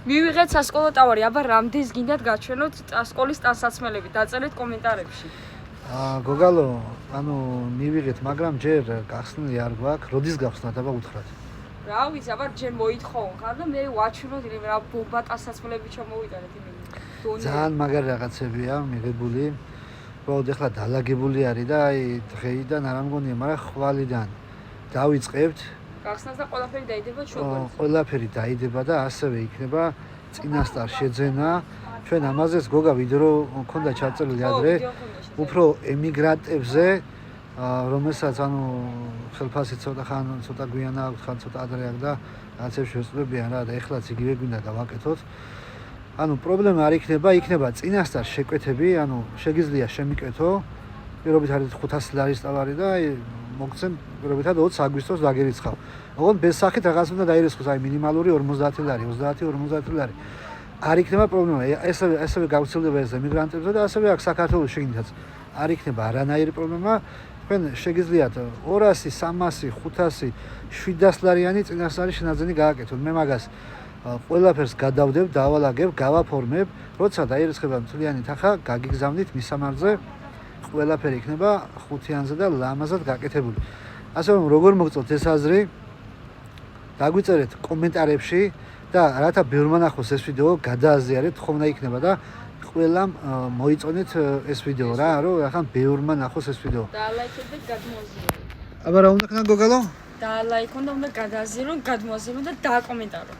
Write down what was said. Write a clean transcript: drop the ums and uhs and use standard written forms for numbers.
მივიღეთ სასკოლო ტავარი, აბა რამდენს გინდათ გაჩვენოთ სკოლის ტანსაცმელები, დაწერეთ კომენტარებში. გოგალო, ანუ მივიღეთ, მაგრამ ჯერ გახსნილი არ გვაქვს, როდის გახსნათ, აბა უთხრათ. რა ვიცი, აბა ჯერ მოითხოვონ ხარ და მე ვაჩვენოთ იმ რა ბომბა ტანსაცმელები ჩამოვიტანეთ იმენი. ძალიან მაგარი რაღაცებია მიღებული. უბრალოდ ეხლა დალაგებული არის და აი დღეიდან არ ამგონია, მაგრამ ხვალიდან დავიწყებთ. გახსნას და ყველაფერი დაიდება ჩვენგანაც. ყველაფერი დაიდება და ასევე იქნება წინასწარ შეძენა. ჩვენ ამაზეც გოგა ვიდეო მქონდა ჩაწერილი ადრე. უფრო ემიგრანტებზე, რომელსაც ანუ ხელფასი ცოტა ხან ცოტა გვიანა აქვს, ხან ცოტა ადრე აქვს და რაღაცებში ვეწლებიან რა და ეხლაც იგივე გვინდა დავაკეთოთ. ანუ პრობლემა არ იქნება წინასწარ შეკვეთები, ანუ შეგიძლია შემიკეთო. პირობით არის 500 ლარის ტავარი და მოგცემ პირობითად 20 აგვისტოს დაგერიცხავ. ოღონდ ბესახით რაღაც უნდა დაირიცხოს, აი მინიმალური 50 ლარი, 30-50 ლარი. არ იქნება პრობლემა. ასევე გავრცელდება ეს ემიგრანტებზე და ასევე აქ საქართველოს შეგინდაც არ იქნება არანაირი პრობლემა. თქვენ შეგიძლიათ 200, 300, 500, 700 ლარიანი წინასწარი შენაძენი გააკეთოთ. მე მაგას ყველაფერს გადავდებ, დავალაგებ, გავაფორმებ, როცა დაირიცხება მთლიანი თანხა, გაგიგზავნით მისამართზე. ყველაფერი იქნება ხუთიანზე და ლამაზად გაკეთებული. ასე რომ როგორ მოგწონთ ეს აზრი? დაგვიწერეთ კომენტარებში და რათა ბევრმა ნახოს ეს ვიდეო, გადააზიარეთ, ხომ იქნება და ყველამ მოიწონეთ ეს ვიდეო რა, რომ ახლა ბევრმა ნახოს ეს ვიდეო. დაალაიქეთ და გადმოაზიაროთ. აბა რა უნდა ქნა გოგალო? დაალაიქონ და უნდა გადააზიარონ, გადმოაზიარონ და დააკომენტარონ.